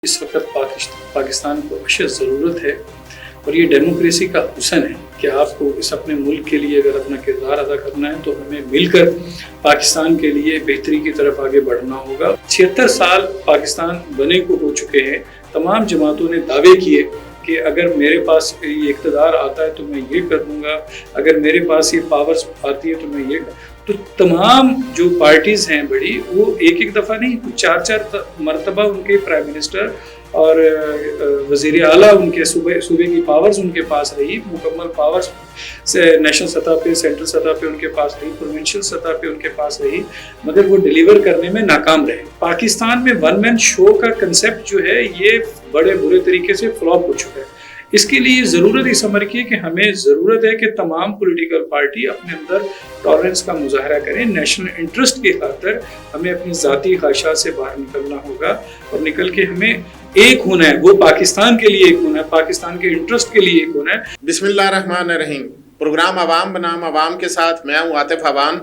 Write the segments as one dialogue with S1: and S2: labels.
S1: اس وقت پاکستان کو اشد ضرورت ہے اور یہ ڈیموکریسی کا حسن ہے کہ آپ کو اس اپنے ملک کے لیے اگر اپنا کردار ادا کرنا ہے تو ہمیں مل کر پاکستان کے لیے بہتری کی طرف آگے بڑھنا ہوگا۔ 76 سال پاکستان بنے کو ہو چکے ہیں، تمام جماعتوں نے دعوے کیے کہ اگر میرے پاس یہ اقتدار آتا ہے تو میں یہ کر دوں گا، اگر میرے پاس یہ پاورز آتی ہے تو میں یہ تو تمام جو پارٹیز ہیں بڑی وہ ایک دفعہ نہیں، 4 مرتبہ ان کے پرائم منسٹر اور وزیر اعلیٰ ان کے صوبے کی پاورز ان کے پاس رہی، مکمل پاورز نیشنل سطح پہ، سینٹرل سطح پہ ان کے پاس رہی، پروونشل سطح پہ ان کے پاس رہی، مگر وہ ڈیلیور کرنے میں ناکام رہے۔ پاکستان میں ون مین شو کا کنسیپٹ جو ہے یہ بڑے برے طریقے سے فلاپ ہو چکا ہے۔ اس کے لیے ضرورت اس عمر کی ہے کہ ہمیں ضرورت ہے کہ تمام پولیٹیکل پارٹی اپنے اندر ٹالرنس کا مظاہرہ کریں۔ نیشنل انٹرسٹ کی خاطر ہمیں اپنی ذاتی خواہشات سے باہر نکلنا ہوگا اور نکل کے ہمیں ایک ہونا ہے، وہ پاکستان کے لیے ایک ہونا ہے، پاکستان کے انٹرسٹ کے لیے ایک ہونا ہے۔
S2: بسم اللہ الرحمن الرحیم۔ پروگرام عوام بنام عوام کے ساتھ میں ہوں عاطف عوان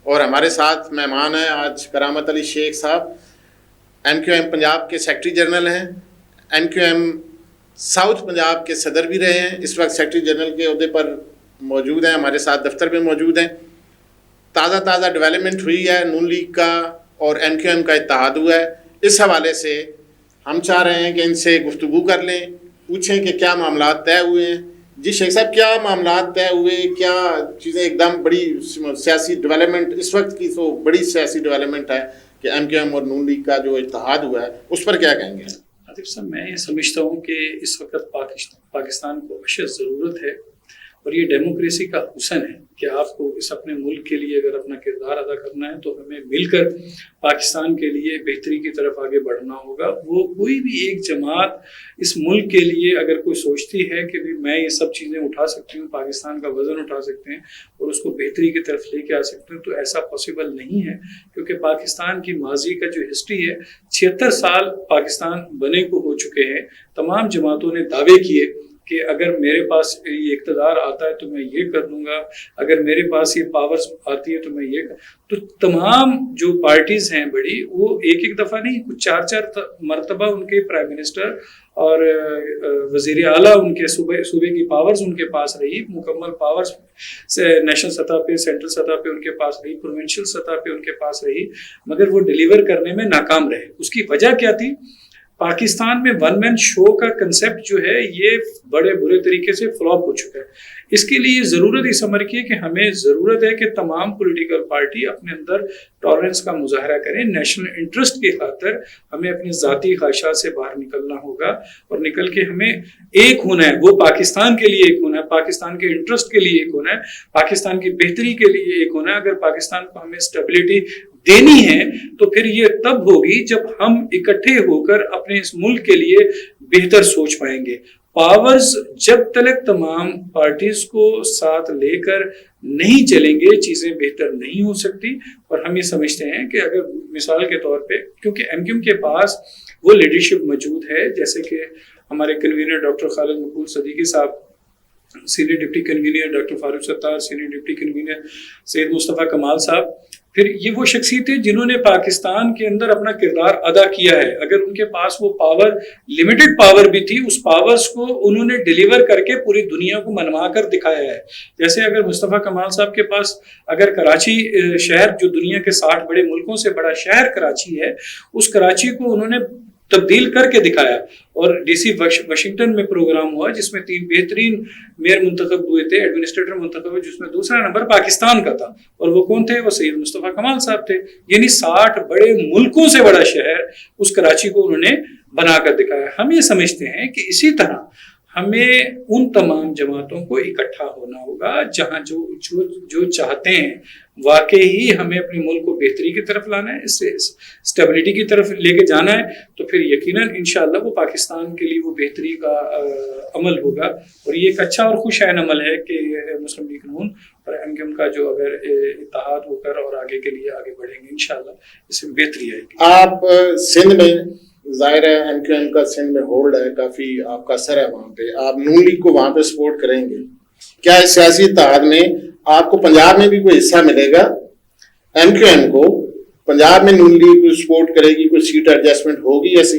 S2: اور ہمارے ساتھ مہمان ہیں آج کرامت علی شیخ صاحب، MQM پنجاب کے سیکرٹری جنرل ہیں، MQM ساؤتھ پنجاب کے صدر بھی رہے ہیں، اس وقت سیکرٹری جنرل کے عہدے پر موجود ہیں، ہمارے ساتھ دفتر میں موجود ہیں۔ تازہ ڈیولپمنٹ ہوئی ہے، نون لیگ کا اور MQM کا اتحاد ہوا ہے، اس حوالے سے ہم چاہ رہے ہیں کہ ان سے گفتگو کر لیں، پوچھیں کہ کیا معاملات طے ہوئے ہیں۔ جی شیخ صاحب، کیا معاملات طے ہوئے، کیا چیزیں ایک دم بڑی سیاسی ڈیولپمنٹ اس وقت کی تو بڑی سیاسی ڈیولپمنٹ ہے کہ MQM اور نون لیگ کا جو اتحاد ہوا ہے اس پر کیا کہیں گے؟
S1: عاطف صاحب، میں یہ سمجھتا ہوں کہ اس وقت پاکستان کو اشد ضرورت ہے اور یہ ڈیموکریسی کا حسن ہے کہ آپ کو اس اپنے ملک کے لیے اگر اپنا کردار ادا کرنا ہے تو ہمیں مل کر پاکستان کے لیے بہتری کی طرف آگے بڑھنا ہوگا۔ وہ کوئی بھی ایک جماعت اس ملک کے لیے اگر کوئی سوچتی ہے کہ میں یہ سب چیزیں اٹھا سکتی ہوں، پاکستان کا وزن اٹھا سکتے ہیں اور اس کو بہتری کی طرف لے کے آ سکتے ہیں، تو ایسا پاسبل نہیں ہے، کیونکہ پاکستان کی ماضی کا جو ہسٹری ہے، 76 سال پاکستان بنے کو ہو چکے ہیں، تمام جماعتوں نے دعوے کیے کہ اگر میرے پاس یہ اقتدار آتا ہے تو میں یہ کر دوں گا، اگر میرے پاس یہ پاورز آتی ہے تو میں یہ تو تمام جو پارٹیز ہیں بڑی وہ ایک دفعہ نہیں، 4 مرتبہ ان کے پرائم منسٹر اور وزیر اعلیٰ ان کے صوبے کی پاورز ان کے پاس رہی، مکمل پاورز نیشنل سطح پہ، سینٹرل سطح پہ ان کے پاس رہی، پروونشل سطح پہ ان کے پاس رہی، مگر وہ ڈیلیور کرنے میں ناکام رہے۔ اس کی وجہ کیا تھی؟ پاکستان میں ون مین شو کا کنسیپٹ جو ہے یہ بڑے برے طریقے سے فلاپ ہو چکا ہے۔ اس کے لیے ضرورت اس عمر کی ہے کہ ہمیں ضرورت ہے کہ تمام پولیٹیکل پارٹی اپنے اندر ٹالرنس کا مظاہرہ کریں۔ نیشنل انٹرسٹ کی خاطر ہمیں اپنی ذاتی خواہشات سے باہر نکلنا ہوگا اور نکل کے ہمیں ایک ہونا ہے، وہ پاکستان کے لیے ایک ہونا ہے، پاکستان کے انٹرسٹ کے لیے ایک ہونا ہے، پاکستان کی بہتری کے لیے ایک ہونا ہے۔ اگر پاکستان کو ہمیں اسٹیبلٹی دینی ہے تو پھر یہ تب ہوگی جب ہم اکٹھے ہو کر اپنے اس ملک کے لیے بہتر سوچ پائیں گے۔ پاورز جب تک تمام پارٹیز کو ساتھ لے کر نہیں چلیں گے، چیزیں بہتر نہیں ہو سکتی۔ اور ہم یہ سمجھتے ہیں کہ اگر مثال کے طور پہ، کیونکہ MQM کے پاس وہ لیڈرشپ موجود ہے، جیسے کہ ہمارے کنوینر ڈاکٹر خالد مقبول صدیقی صاحب، senior deputy convener doctor Farooq Sattar, senior deputy convener سید مصطفیٰ کمال صاحب، پھر یہ وہ شخصیتیں جنہوں نے پاکستان کے اندر اپنا کردار ادا کیا ہے۔ اگر ان کے پاس وہ پاور، لمیٹڈ پاور بھی تھی، اس پاورز کو انہوں نے ڈیلیور کر کے پوری دنیا کو منوا کر دکھایا ہے۔ جیسے اگر مصطفیٰ کمال صاحب کے پاس اگر کراچی شہر، جو دنیا کے 60 بڑے ملکوں سے بڑا شہر کراچی ہے، اس کراچی کو انہوں نے تبدیل کر کے دکھایا۔ اور DC واشنگٹن میں پروگرام ہوا جس میں 3 بہترین میئر منتخب ہوئے تھے، ایڈمنسٹریٹر منتخب ہوئے، جس میں دوسرا نمبر پاکستان کا تھا، اور وہ کون تھے؟ وہ سید مصطفیٰ کمال صاحب تھے۔ یعنی 60 بڑے ملکوں سے بڑا شہر اس کراچی کو انہوں نے بنا کر دکھایا۔ ہم یہ سمجھتے ہیں کہ اسی طرح ہمیں ان تمام جماعتوں کو اکٹھا ہونا ہوگا جہاں جو چاہتے ہیں واقعی ہمیں اپنے ملک کو بہتری کی طرف لانا ہے، اس سے اسٹیبلٹی کی طرف لے کے جانا ہے، تو پھر یقیناً انشاءاللہ وہ پاکستان کے لیے وہ بہتری کا عمل ہوگا۔ اور یہ ایک اچھا اور خوش عین عمل ہے کہ مسلم لیگ نون اور MQM کا جو اگر اتحاد ہو کر اور آگے کے لیے آگے بڑھیں گے، انشاءاللہ اس میں بہتری آئے گی۔
S2: آپ سندھ میں، ظاہر ہے MQM کا سندھ میں ہولڈ ہے، کافی آپ کا اثر ہے وہاں پہ، آپ نون لیگ کو وہاں پہ سپورٹ کریں گے، کیا اس سیاسی اتحاد میں آپ کو پنجاب میں بھی کوئی حصہ ملے گا؟ MQM کو پنجاب میں نون لیگ کو سپورٹ کرے گی، کوئی سیٹ ایڈجسٹمنٹ ہوگی ایسی؟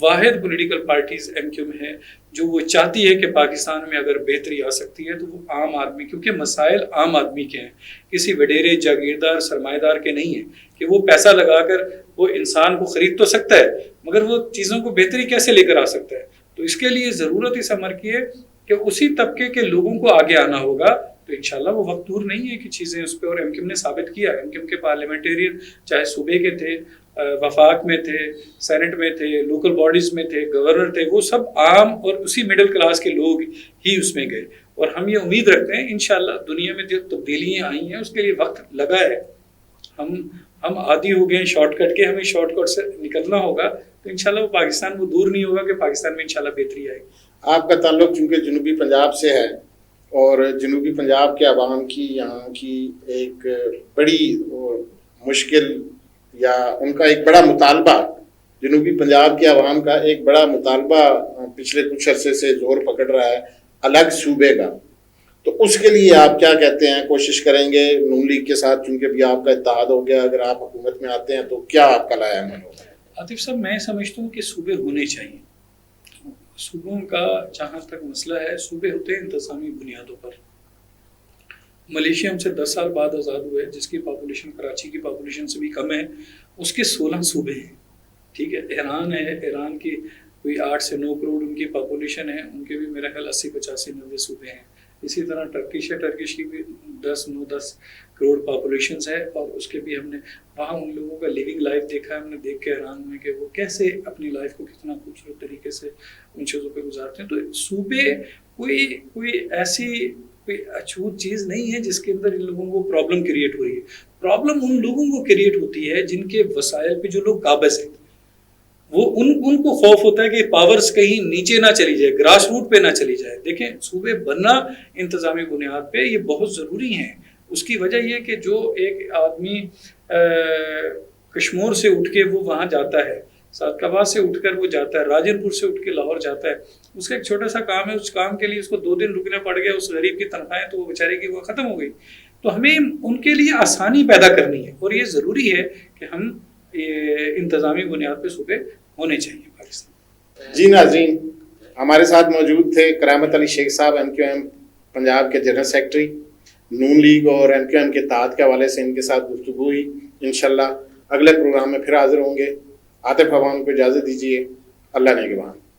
S1: واحد پولیٹیکل پارٹیز ایم کیو میں ہے جو وہ چاہتی ہے کہ پاکستان میں اگر بہتری آ سکتی ہے تو وہ عام آدمی، کیونکہ مسائل عام آدمی کے ہیں، کسی وڈیرے جاگیردار سرمایہ دار کے نہیں ہیں کہ وہ پیسہ لگا کر وہ انسان کو خرید تو سکتا ہے مگر وہ چیزوں کو بہتری کیسے لے کر آ سکتا ہے. تو اس کے لیے ضرورت اس امر کی ہے کہ اسی طبقے کے لوگوں کو آگے آنا ہوگا. تو انشاءاللہ وہ وقت دور نہیں ہے کہ چیزیں اس پہ، اور ایم کیو نے ثابت کیا. ایم کیو کے پارلیمنٹیرین چاہے صوبے کے تھے، وفاق میں تھے، سینٹ میں تھے، لوکل باڈیز میں تھے، گورنر تھے، وہ سب عام اور اسی مڈل کلاس کے لوگ ہی اس میں گئے. اور ہم یہ امید رکھتے ہیں انشاءاللہ دنیا میں جو تبدیلیاں آئی ہیں اس کے لیے وقت لگا ہے. ہم عادی ہو گئے ہیں شارٹ کٹ کے، ہمیں شارٹ کٹ سے نکلنا ہوگا. تو انشاءاللہ وہ پاکستان وہ دور نہیں ہوگا کہ پاکستان میں انشاءاللہ بہتری آئے.
S2: آپ کا تعلق چونکہ جنوبی پنجاب سے ہے اور جنوبی پنجاب کے عوام کی یہاں کی ایک بڑی مشکل یا ان کا ایک بڑا مطالبہ، جنوبی پنجاب کے عوام کا ایک بڑا مطالبہ پچھلے کچھ عرصے سے زور پکڑ رہا ہے الگ صوبے کا. تو اس کے لیے آپ کیا کہتے ہیں؟ کوشش کریں گے نون لیگ کے ساتھ، چونکہ بھی آپ کا اتحاد ہو گیا، اگر آپ حکومت میں آتے ہیں تو کیا آپ کا لائحہ عمل ہوگا؟
S1: عاطف صاحب، میں سمجھتا ہوں کہ صوبے ہونے چاہیے. صوبوں کا جہاں تک مسئلہ ہے، صوبے ہوتے ہیں انتظامی بنیادوں پر. ملیشیا ہم سے 10 سال بعد آزاد ہوئے، جس کی پاپولیشن کراچی کی پاپولیشن سے بھی کم ہے، اس کے 16 صوبے ہیں. ٹھیک ہے، ایران ہے، ایران کی کوئی 8 سے 9 کروڑ ان کی پاپولیشن ہے، ان کے بھی میرا خیال 80 85 90 صوبے ہیں. اسی طرح ٹرکش ہے، ٹرکش کی بھی 10 کروڑ پاپولیشنز ہے، اور اس کے بھی ہم نے وہاں ان لوگوں کا لیونگ لائف دیکھا ہے. ہم نے دیکھ کے حیران ہوئے کہ وہ کیسے اپنی لائف کو کتنا خوبصورت طریقے سے ان چیزوں پہ گزارتے ہیں. تو صوبے کوئی ایسی کوئی اچھوت چیز نہیں ہے جس کے اندر ان لوگوں کو پرابلم کریٹ ہو رہی ہے. پرابلم ان لوگوں کو کریٹ ہوتی ہے جن کے وسائل پہ جو لوگ قابض ہیں. وہ ان کو خوف ہوتا ہے کہ پاورز کہیں نیچے نہ چلی جائے، گراس روٹ پہ نہ چلی جائے. دیکھیں، صوبے بننا انتظامی بنیاد پہ یہ بہت ضروری ہیں. اس کی وجہ یہ کہ جو ایک آدمی کشمور سے اٹھ کے وہ وہاں جاتا ہے، سادقاباد سے اٹھ کر وہ جاتا ہے، راجن پور سے اٹھ کے لاہور جاتا ہے، اس کا ایک چھوٹا سا کام ہے، اس کام کے لیے اس کو 2 دن رکنا پڑ گیا، اس غریب کی تنخواہیں تو وہ بیچارے کی وہ ختم ہو گئی. تو ہمیں ان کے لیے آسانی پیدا کرنی ہے، اور یہ ضروری ہے کہ ہم انتظامی بنیاد پہ صوبے ہونے چاہیے پاکستان.
S2: جی ناظرین، ہمارے ساتھ موجود تھے کرامت علی شیخ صاحب، ایم کیو ایم پنجاب کے جنرل سیکرٹری. نون لیگ اور ایم کیو ایم کے اتحاد کے حوالے سے ان کے ساتھ گفتگو ہوئی. انشاءاللہ اگلے پروگرام میں پھر حاضر ہوں گے. عاطف عوام کو اجازت دیجیے. اللہ نگہبان.